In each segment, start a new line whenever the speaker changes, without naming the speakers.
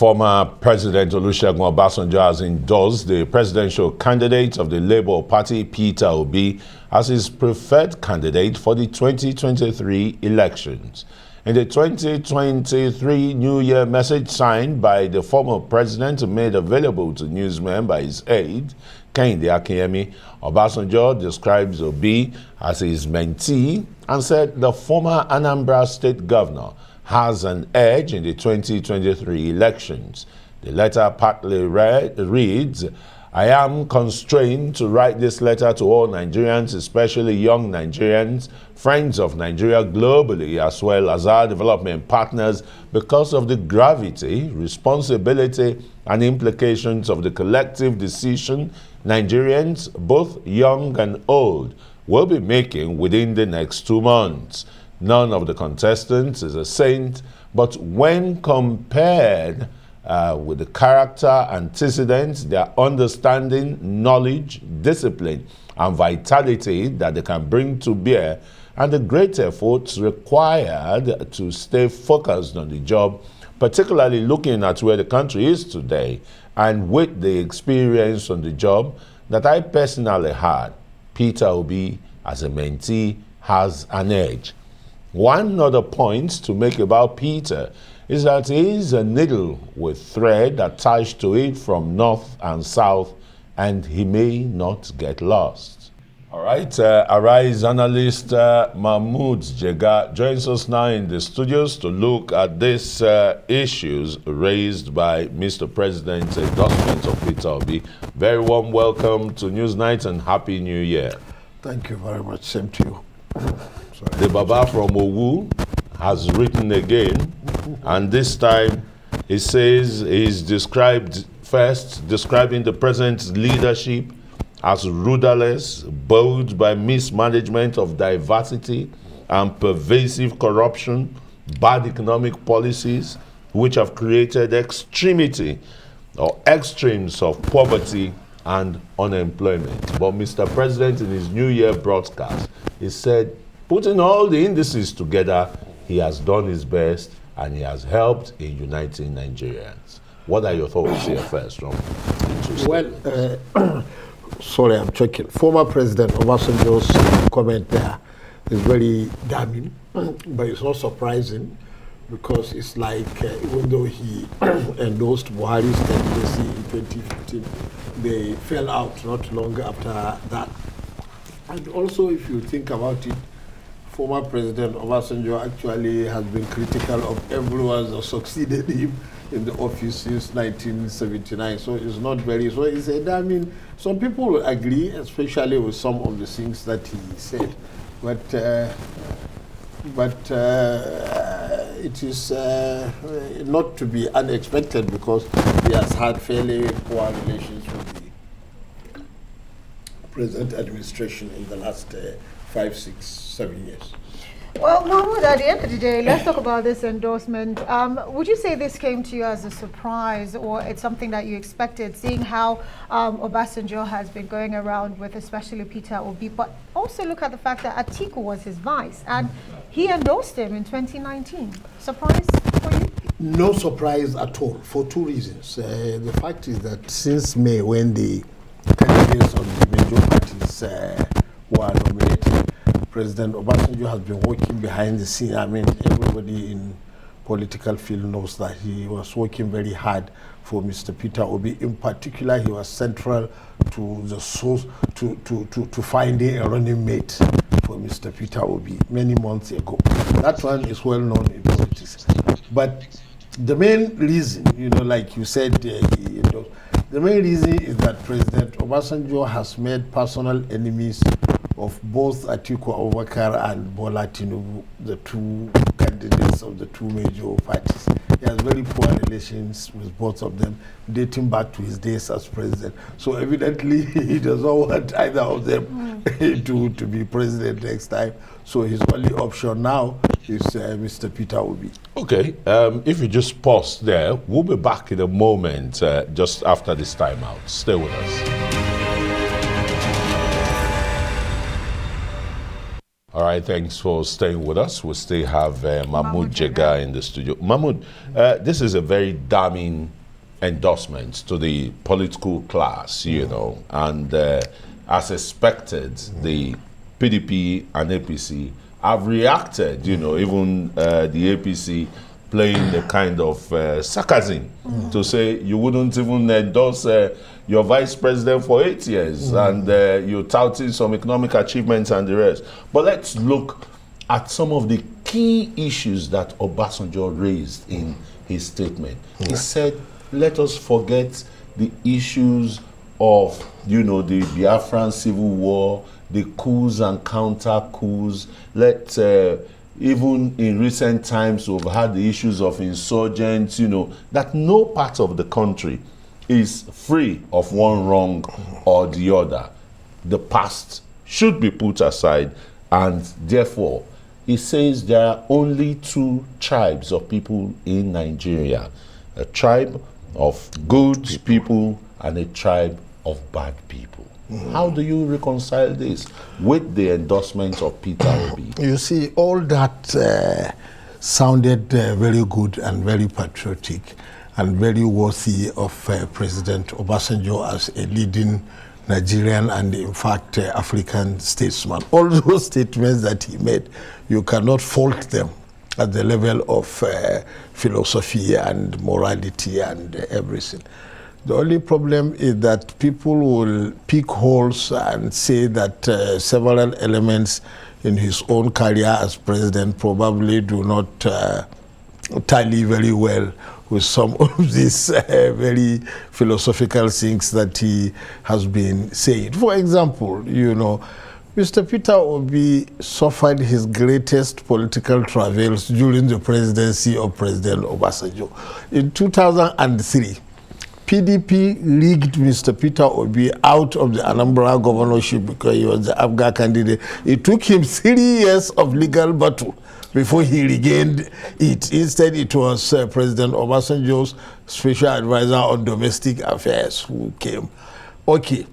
Former President Olusegun Obasanjo has endorsed the presidential candidate of the Labour Party, Peter Obi, as his preferred candidate for the 2023 elections. In the 2023 New Year message signed by the former president made available to newsmen by his aide, Kehinde Akinyemi, Obasanjo describes Obi as his mentee and said the former Anambra State governor has an edge in the 2023 elections. The letter partly reads, "I am constrained to write this letter to all Nigerians, especially young Nigerians, friends of Nigeria globally, as well as our development partners, because of the gravity, responsibility, and implications of the collective decision Nigerians, both young and old, will be making within the next 2 months. None of the contestants is a saint, but when compared with the character, antecedents, their understanding, knowledge, discipline, and vitality that they can bring to bear, and the great efforts required to stay focused on the job, particularly looking at where the country is today, and with the experience on the job that I personally had, Peter Obi as a mentee has an edge." One other point to make about Peter is that he is a needle with thread attached to it from north and south, and he may not get lost. All right, Arise analyst Mahmud Jega joins us now in the studios to look at these issues raised by Mr. President's endorsement of Peter Obi. Very warm welcome to Newsnight and Happy New Year.
Thank you very much. Same to you.
The Baba from Owu has written again, and this time he says he's describing the president's leadership as rudderless, bold by mismanagement of diversity and pervasive corruption, bad economic policies, which have created extremity or extremes of poverty and unemployment. But Mr. President, in his New Year broadcast, he said, putting all the indices together, he has done his best and he has helped in uniting Nigerians. What are your thoughts here first, from
sorry, I'm checking. Former President Obasanjo's comment there is very damning, but it's not surprising because it's like even though he endorsed Buhari's candidacy in 2015, they fell out not long after that. And also, if you think about it, former President Obasanjo actually has been critical of everyone that succeeded him in the office since 1979. So it's not very, so he said, I mean, some people will agree, especially with some of the things that he said. But it is not to be unexpected because he has had fairly poor relations with the present administration in the last 5, 6, 7 years.
Well, Mahmud, at the end of the day, let's talk about this endorsement. Would you say this came to you as a surprise, or it's something that you expected, seeing how Obasanjo has been going around with especially Peter Obi, but also look at the fact that Atiku was his vice, and he endorsed him in 2019. Surprise for you?
No surprise at all, for 2 reasons. The fact is that since May, when the candidates of the major parties were nominated, President Obasanjo has been working behind the scene. I mean, everybody in political field knows that he was working very hard for Mr. Peter Obi. In particular, he was central to the source to finding a running mate for Mr. Peter Obi many months ago. That one is well known in politics. But the main reason, you know, like you said, the main reason is that President Obasanjo has made personal enemies of both Atiku Abubakar and Bola Tinubu, the 2 candidates of the 2 major parties. He has very poor relations with both of them, dating back to his days as president. So evidently, he does not want either of them to be president next time. So his only option now is Mr. Peter Obi.
Okay, if you just pause there, we'll be back in a moment just after this time out. Stay with us. All right, thanks for staying with us. We still have Mahmud Jega in the studio. Mahmud, this is a very damning endorsement to the political class, you know, and as expected, the PDP and APC have reacted, you know, even the APC playing the kind of sarcasm to say you wouldn't even endorse your vice president for 8 years and you're touting some economic achievements and the rest. But let's look at some of the key issues that Obasanjo raised in his statement. He said, let us forget the issues of, you know, the Biafran civil war, the coups and counter coups. Even in recent times, we've had the issues of insurgents, you know, that no part of the country is free of one wrong or the other. The past should be put aside, and therefore, he says there are only two tribes of people in Nigeria: a tribe of good people and a tribe of bad people. How do you reconcile this with the endorsement of Peter Obi?
You see, all that sounded very good and very patriotic and very worthy of President Obasanjo as a leading Nigerian and, in fact, African statesman. All those statements that he made, you cannot fault them at the level of philosophy and morality and everything. The only problem is that people will pick holes and say that several elements in his own career as president probably do not tally very well with some of these very philosophical things that he has been saying. For example, you know, Mr. Peter Obi suffered his greatest political travails during the presidency of President Obasanjo. In 2003, PDP rigged Mr. Peter Obi out of the Anambra governorship because he was the ABGA candidate. It took him 3 years of legal battle before he regained it. Instead, it was President Obasanjo's special advisor on domestic affairs who came. Okay.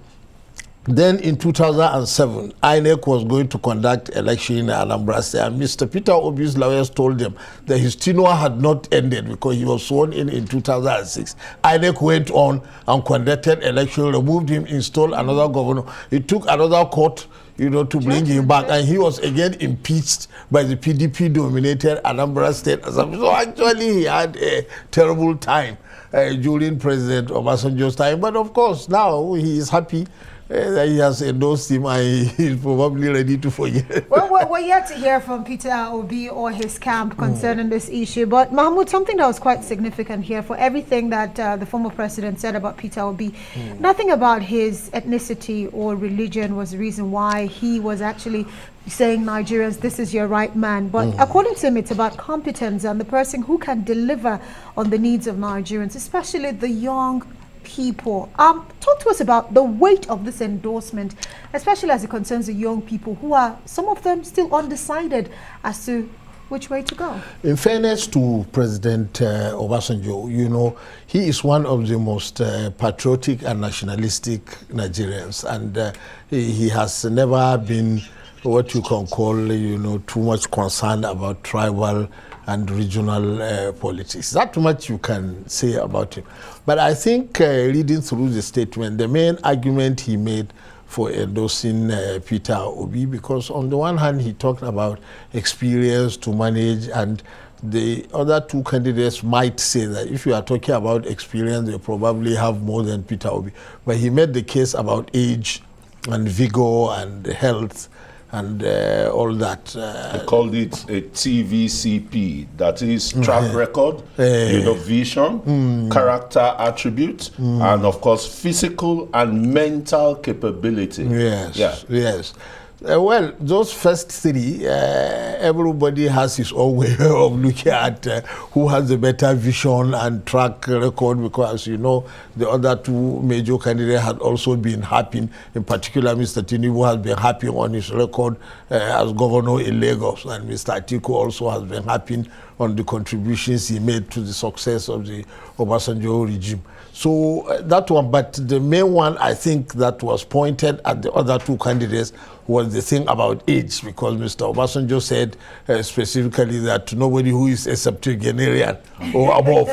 Then in 2007, INEC was going to conduct election in Anambra State, and Mr. Peter Obi's lawyers told them that his tenure had not ended because he was sworn in 2006. INEC went on and conducted election, removed him, installed another governor. It took another court, you know, to bring him back, and he was again impeached by the PDP-dominated Anambra State Assembly. So actually, he had a terrible time during President Obasanjo's time. But of course, now he is happy that he has endorsed him, and he's probably ready to forget.
Well, we're yet to hear from Peter Obi or his camp concerning this issue. But Mahmoud, something that was quite significant here for everything that the former president said about Peter Obi, nothing about his ethnicity or religion was the reason why he was actually saying, Nigerians, this is your right man. But according to him, it's about competence and the person who can deliver on the needs of Nigerians, especially the young people. Talk to us about the weight of this endorsement, especially as it concerns the young people who are, some of them, still undecided as to which way to go. In
fairness to President Obasanjo, you know, he is one of the most patriotic and nationalistic Nigerians, and he has never been what you can call, you know, too much concerned about tribal and regional politics. That much you can say about him. But I think reading through the statement, the main argument he made for endorsing Peter Obi, because on the one hand, he talked about experience to manage, and the other two candidates might say that if you are talking about experience, they probably have more than Peter Obi. But he made the case about age and vigor and health and all that.
He called it a TVCP, that is track record, you know, vision, character attribute, and of course physical and mental capability.
Yes. Well, those first three, everybody has his own way of looking at who has the better vision and track record, because, you know, the other two major candidates had also been happy. In particular, Mr. Tinubu has been happy on his record as governor in Lagos, and Mr. Atiku also has been happy on the contributions he made to the success of the Obasanjo regime. So that one, but the main one I think that was pointed at the other two candidates was the thing about age, because Mr. Obasanjo said specifically that nobody who is a septuagenarian or above,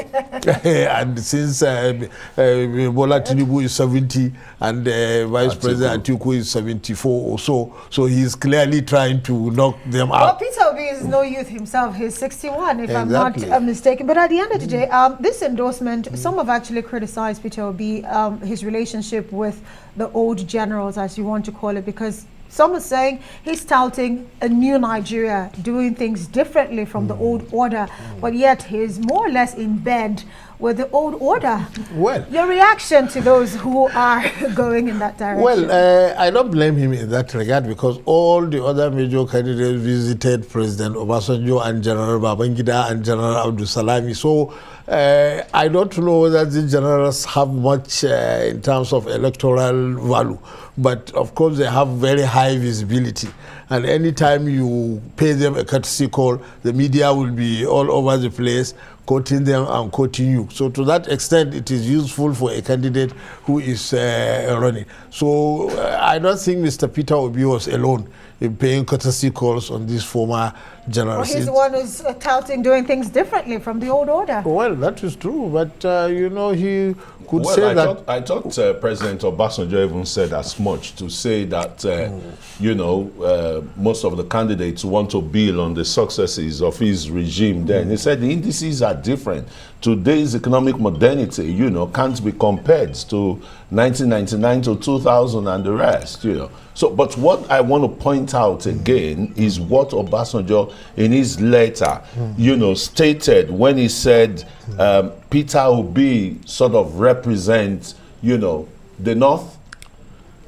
and since Bola Tinubu is 70 and Vice President Atiku is 74 or so he's clearly trying to knock them out.
Well, Peter Obi is no youth himself. He's 61, if I'm not mistaken. But at the end of the day, this endorsement, some have actually criticized Peter Obi, his relationship with the old generals, as you want to call it, because some are saying he's touting a new Nigeria, doing things differently from the old order, but yet he's more or less in bed with the old order.
Well,
your reaction to those who are going in that direction?
Well, I don't blame him in that regard, because all the other major candidates visited President Obasanjo and General Babangida and General Abdul Salami. So I don't know whether the generals have much in terms of electoral value, but of course they have very high visibility. And anytime you pay them a courtesy call, the media will be all over the place quoting them and quoting you. So to that extent, it is useful for a candidate who is running. So I don't think Mr. Peter Obi was alone in paying courtesy calls on these former generals.
Well, he's the one who's touting doing things differently from the old order.
Well, that is true, but you know, he could say that.
I thought President Obasanjo even said as much, to say that, you know, most of the candidates want to build on the successes of his regime then. He said the indices are different. Today's economic modernity, you know, can't be compared to 1999 to 2000 and the rest, you know. So, but what I want to point out again is what Obasanjo in his letter, you know, stated when he said Peter Obi sort of represents, you know, the North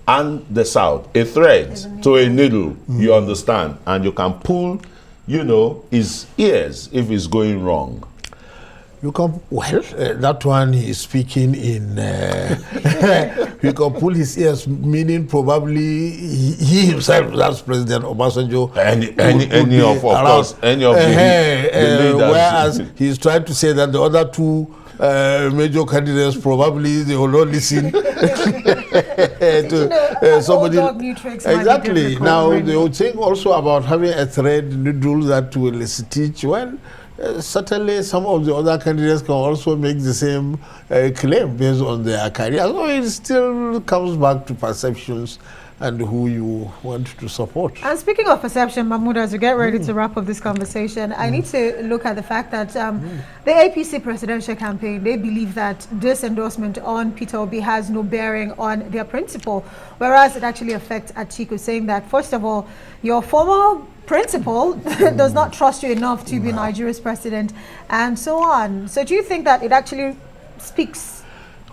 and the South, a thread to a needle, you understand, and you can pull, you know, his ears if it's going wrong.
You can, well, that one is speaking in, you can pull his ears, meaning probably he himself, that's President Obasanjo.
Any of course, any of the leaders.
Whereas he's trying to say that the other two major candidates, probably they will not listen to somebody. Exactly. Now, they would think also about having a thread needle that will teach, well, certainly some of the other candidates can also make the same claim based on their career. So it still comes back to perceptions and who you want to support.
And speaking of perception, Mahmud, as we get ready to wrap up this conversation, I need to look at the fact that the APC presidential campaign, they believe that this endorsement on Peter Obi has no bearing on their principle, whereas it actually affects Atiku, saying that, first of all, your former principal does not trust you enough to be Nigeria's president, and so on. So do you think that it actually speaks?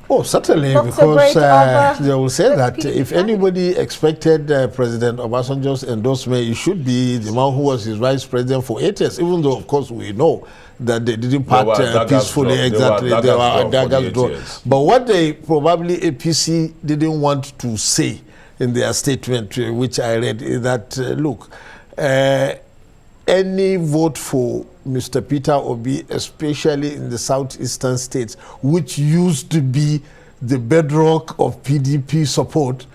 Oh, certainly, because they will say that if anybody expected President Obasanjo's endorsement, it should be the man who was his vice president for 8 years, even though, of course, we know that they didn't part peacefully. Exactly, they were daggers drawn. But what they probably APC didn't want to say in their statement, which I read, is that, look, any vote for Mr. Peter Obi, especially in the southeastern states, which used to be the bedrock of PDP support,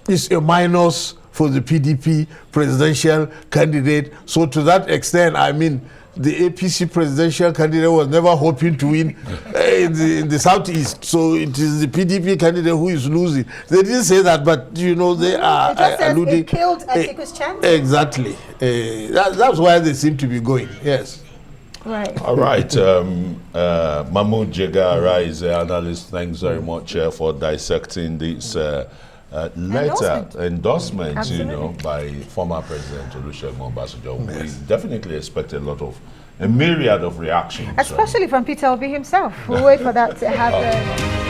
is a minus for the PDP presidential candidate. So to that extent, I mean, the APC presidential candidate was never hoping to win in the southeast. So it is the PDP candidate who is losing. They didn't say that, but you know, they are alluding.
It killed Atiku's chances.
Exactly. That's why they seem to be going. Yes.
Right.
All right. Mahmud, Jega, Rise, analyst, thanks very much for dissecting this endorsement, you know, by former President Olusegun Obasanjo. Yes. We definitely expect a myriad of reactions.
Especially from Peter Obi himself. We'll wait for that to happen.